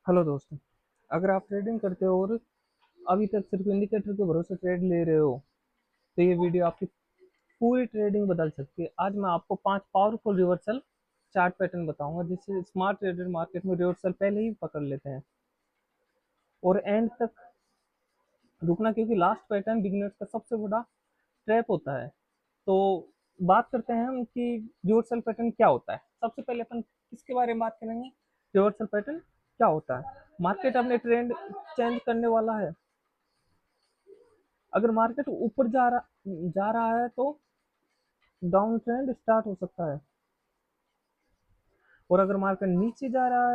Hello दोस्तों। अगर आप ट्रेडिंग करते हो और अभी तक सिर्फ इंडिकेटर के भरोसे ट्रेड ले रहे हो तो ये वीडियो आपकी पूरी ट्रेडिंग बदल सकती है। आज मैं आपको 5 पावरफुल रिवर्सल चार्ट पैटर्न बताऊंगा जिससे स्मार्ट ट्रेडर मार्केट में रिवर्सल पहले ही पकड़ लेते हैं और एंड तक रुकना, क्योंकि लास्ट पैटर्न बिगिनर्स का सबसे बड़ा ट्रैप होता है। तो बात करते हैं हम कि रिवर्सल पैटर्न क्या होता है। सबसे पहले अपन किसके बारे में बात करेंगे? रिवर्सल पैटर्न क्या होता है? मार्केट अपने ट्रेंड चेंज करने वाला है। अगर मार्केट ऊपर जा रहा है तो डाउन ट्रेंड स्टार्ट हो सकता है, और अगर मार्केट नीचे जा रहा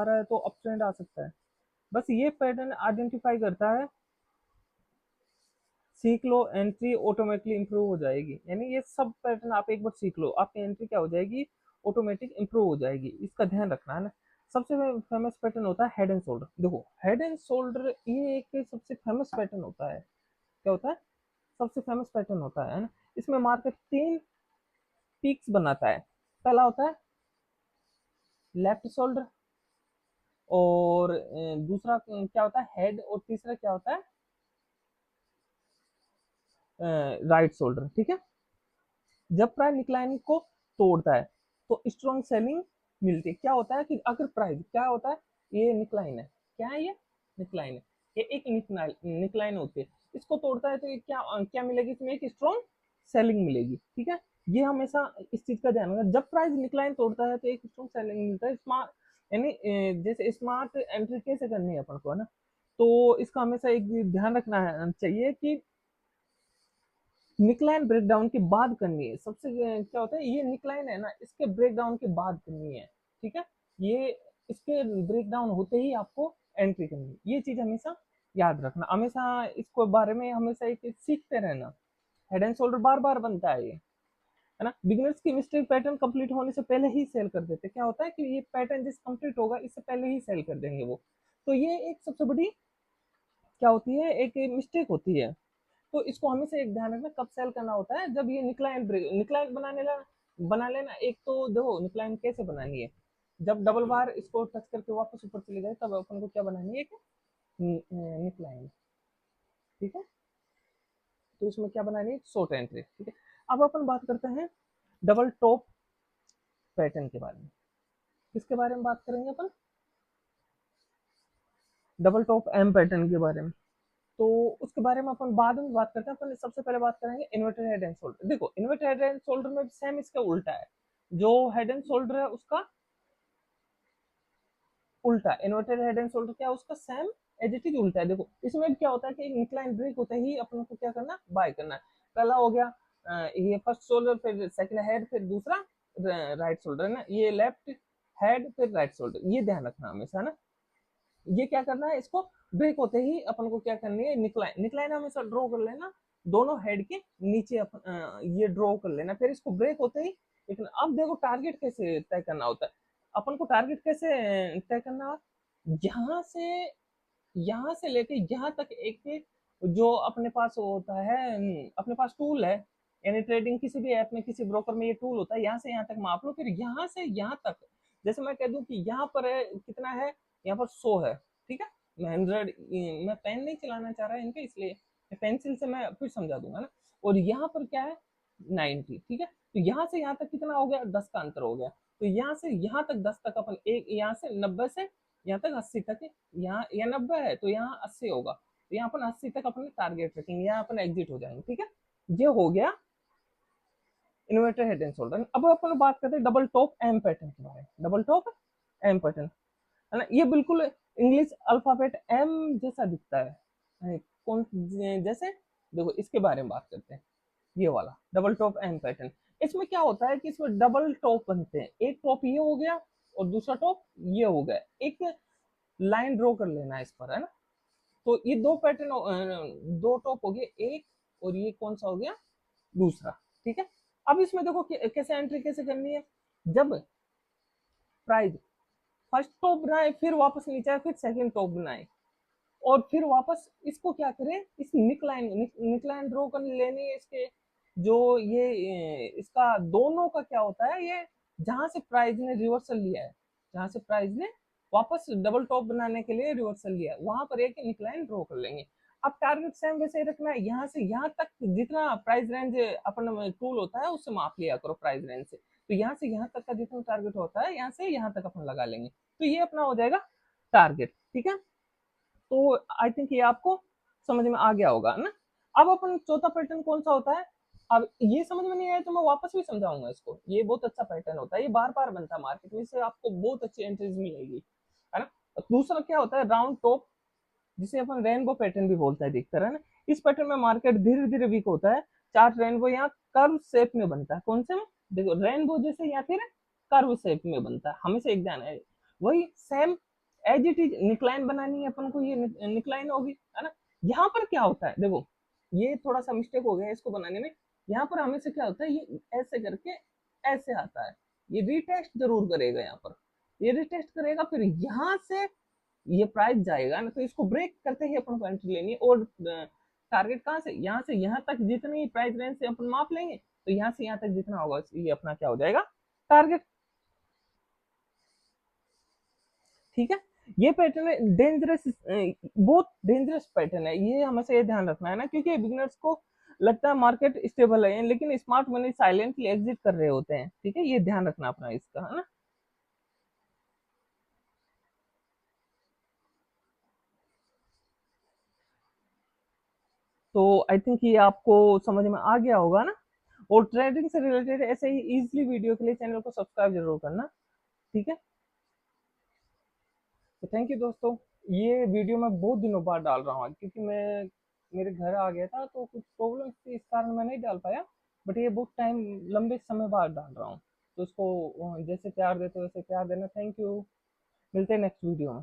है तो अप ट्रेंड आ सकता है। बस ये पैटर्न आइडेंटिफाई करता है, सीख लो, एंट्री ऑटोमेटिकली इंप्रूव हो जाएगी। यानी ये सब पैटर्न आप एक बार सीख लो, आपकी एंट्री क्या हो जाएगी? ऑटोमेटिक इंप्रूव हो जाएगी। इसका ध्यान रखना है ना। सबसे फेमस पैटर्न होता है हेड एंड शोल्डर। देखो, हेड एंड शोल्डर ये एक सबसे फेमस पैटर्न होता है। क्या होता है? सबसे फेमस पैटर्न होता है ना। इसमें मार्केट 3 पीक्स बनाता है। पहला होता है लेफ्ट शोल्डर, और दूसरा क्या होता है? हेड। और तीसरा क्या होता है? Right shoulder. ठीक है। जब प्राइस निकलाइन को तोड़ता है तो स्ट्रॉन्ग सेलिंग मिलती है। क्या होता है कि अगर प्राइस क्या होता है, ये निकलाइन है। क्या है ये? निकलाइन है। ये एक निकलाइन होती है। इसको तोड़ता है तो ये क्या क्या मिलेगी? इसमें एक स्ट्रॉन्ग सेलिंग मिलेगी। ठीक है। ये हमेशा इस चीज का ध्यान रखना। जब प्राइस निकलाइन तोड़ता है तो एक स्ट्रॉन्ग सेलिंग मिलता है। स्मार्ट यानी जैसे स्मार्ट एंट्री कैसे करनी है अपन को, है ना। तो इसका हमेशा एक ध्यान रखना चाहिए कि निकलाइन ब्रेकडाउन के बाद करनी है। सबसे क्या होता है, ये निकलाइन है ना, इसके ब्रेकडाउन के बाद करनी है। ठीक है। ये इसके ब्रेकडाउन होते ही आपको एंट्री करनी है। ये चीज हमेशा याद रखना, हमेशा इसको बारे में हमेशा एक सीखते रहना। हेड एंड शोल्डर बार बार बनता है ये, है ना। बिगिनर्स की मिस्टेक पैटर्न कंप्लीट होने से पहले ही सेल कर देते। क्या होता है कि ये पैटर्न जिस कंप्लीट होगा इससे पहले ही सेल कर देंगे वो। तो ये एक सबसे बड़ी क्या होती है, एक मिस्टेक होती है। तो इसको हमेशा एक ध्यान रखना, कब सेल करना होता है? जब ये निकलाइन बना लेना। एक तो देखो निकलाइन कैसे बनानी है, जब डबल बार इसको टच करके वापस ऊपर चले जाए तब अपन को क्या बनानी है? एक निकलाइन। ठीक है। तो इसमें क्या बनानी है? Short entry. ठीक है। अब अपन बात करते हैं डबल टॉप पैटर्न के बारे में। किसके बारे में बात करेंगे अपन? डबल टॉप एम पैटर्न के बारे में। तो उसके बारे में अपन बाद में बात करते हैं। अपन सबसे पहले बात करेंगे इन्वर्टेड हेड एंड शोल्डर। देखो, इन्वर्टेड हेड एंड शोल्डर में सेम इसका उल्टा है। जो हेड एंड शोल्डर है उसका उल्टा, इन्वर्टेड हेड एंड शोल्डर क्या है उसका? सेम एज इट इज उल्टा है। देखो इसमें क्या होता है कि इंक्लाइन ब्रेक होते ही अपन को क्या करना? बाय करना है। पहला हो गया ये फर्स्ट शोल्डर, फिर सेकंड हेड, फिर दूसरा राइट शोल्डर, है ना। ये लेफ्ट हेड फिर राइट शोल्डर, ये ध्यान रखना हमेशा, है ना। ये क्या करना है? इसको ब्रेक होते ही अपन को क्या करनी है? निकलाइन हमेशा ड्रॉ कर लेना। दोनों हेड के नीचे ये ड्रॉ कर लेना, फिर इसको ब्रेक होते ही। लेकिन अब देखो टारगेट कैसे तय करना होता है। अपन को टारगेट कैसे तय करना? यहाँ से लेके यहाँ तक एक जो अपने पास होता है, अपने पास टूल है। यानी ट्रेडिंग किसी भी ऐप में, किसी ब्रोकर में ये टूल होता है। यहाँ से यहाँ तक माप लो, फिर यहाँ से यहाँ तक। जैसे मैं कह दूं कि यहाँ पर है कितना है, यहाँ पर 100 है। ठीक है। मैं 100, मैं पेन नहीं चलाना चाह रहा है इनके, इसलिए पेंसिल से मैं फिर समझा दूंगा ना। और यहाँ पर क्या है? 90। ठीक है। तो यहाँ से यहाँ तक कितना हो गया? 10 का अंतर हो गया। तो यहाँ से यहाँ तक 10 तक अपन एक, यहाँ से 90 से यहाँ तक 80 तक है। यहाँ या 90 है तो यहाँ 80 होगा, तो यहाँ अपन 80 तक अपने टारगेट रखेंगे, यहाँ अपन एग्जिट हो जाएंगे। ठीक है। ये हो गया इन्वर्टेड हेड एंड शोल्डर। अब अपन बात करते हैं डबल टॉप एम पैटर्न के बारे में। डबल टॉप एम पैटर्न, है ना। ये बिल्कुल इंग्लिश अल्फाबेट एम जैसा दिखता है। कौन जैसे? देखो इसके बारे में बात करते हैं। ये वाला डबल टॉप एम पैटर्न, इसमें क्या होता है कि इसमें डबल टॉप बनते हैं। एक टॉप ये हो गया और दूसरा टॉप ये हो गया। एक लाइन ड्रॉ कर लेना है इस पर, है ना। तो ये दो पैटर्न, दो टॉप हो गए एक, और ये कौन सा हो गया? दूसरा। ठीक है। अब इसमें देखो कैसे एंट्री कैसे करनी है। जब प्राइस फर्स्ट टॉप बनाए, फिर वापस नीचे आए, फिर सेकंड टॉप बनाए, और फिर वापस इसको क्या करें? इस निकलाइन ड्रॉ कर लेनी है। इसके जो ये इसका दोनों का क्या होता है, ये जहां से प्राइस ने रिवर्सल लिया है, जहां से प्राइस ने वापस डबल टॉप बनाने के लिए रिवर्सल लिया, वहां पर एक इंक्लाइन ड्रॉ कर लेंगे। अब टारगेट सेम वैसे ही रखना है, यहाँ से यहाँ तक जितना प्राइस रेंज अपन टूल होता है उससे माप लिया करो प्राइस रेंज से, तो यहाँ से यहाँ तक का जितना टारगेट होता है यहाँ से यहाँ तक अपन लगा लेंगे, तो ये अपना हो जाएगा टारगेट। ठीक है, तो आई थिंक ये आपको समझ में आ गया होगा ना। अब अपन चौथा पैटर्न कौन सा होता है, अब ये समझ में नहीं आया तो मैं वापस भी समझाऊंगा इसको, ये बहुत अच्छा पैटर्न होता है, ये बार बार बनता है मार्केट में, इससे आपको बहुत अच्छी एंट्रीज मिलेगी, है ना। दूसरा क्या होता है, राउंड टॉप, जिसे अपन रेनबो पैटर्न भी बोलता है, देखते रहे ना। इस पैटर्न में मार्केट धीरे धीरे वीक होता है, चार्ट रेनबो यहाँ कर्व शेप में बनता है, कौन से में, देखो रेनबो जैसे या फिर कर्व शेप में बनता है, हमेशा एक ध्यान है वही same as it is neckline बनानी है अपन को, ये निकलाइन होगी, है ना। यहाँ पर क्या होता है, देखो ये थोड़ा सा मिस्टेक हो गया इसको बनाने में, यहाँ पर हमेशा क्या होता है, ये ऐसे करके ऐसे आता है, ये रिटेस्ट जरूर करेगा, यहाँ पर ये रिटेस्ट करेगा, फिर यहाँ से ये प्राइस जाएगा ना, तो इसको ब्रेक करते ही अपन को एंट्री लेनी है, और टारगेट कहाँ से, यहाँ से यहाँ तक जितनी प्राइस रेंज से अपन माप लेंगे, तो यहाँ से यहाँ तक जितना होगा ये अपना क्या हो जाएगा, टारगेट। ठीक है, ये पैटर्न है डेंजरस, बहुत डेंजरस पैटर्न है, ये हमें ये ध्यान रखना है ना, क्योंकि बिगिनर्स को लगता है मार्केट स्टेबल है, लेकिन स्मार्ट मनी साइलेंटली एग्जिट कर रहे होते हैं। ठीक है, ये ध्यान रखना अपना इसका, है ना। तो आई थिंक ये आपको समझ में आ गया होगा ना, और ट्रेडिंग से रिलेटेड ऐसे ही इजीली वीडियो के लिए चैनल को सब्सक्राइब जरूर करना। ठीक है, तो थैंक यू दोस्तों, ये वीडियो मैं बहुत दिनों बाद डाल रहा हूँ, क्योंकि मैं मेरे घर आ गया था तो कुछ प्रॉब्लम थी, इस कारण मैं नहीं डाल पाया, बट ये बहुत टाइम लंबे समय बाद डाल रहा हूँ, तो उसको जैसे प्यार देते हो वैसे प्यार देना। थैंक यू, मिलते हैं नेक्स्ट वीडियो में।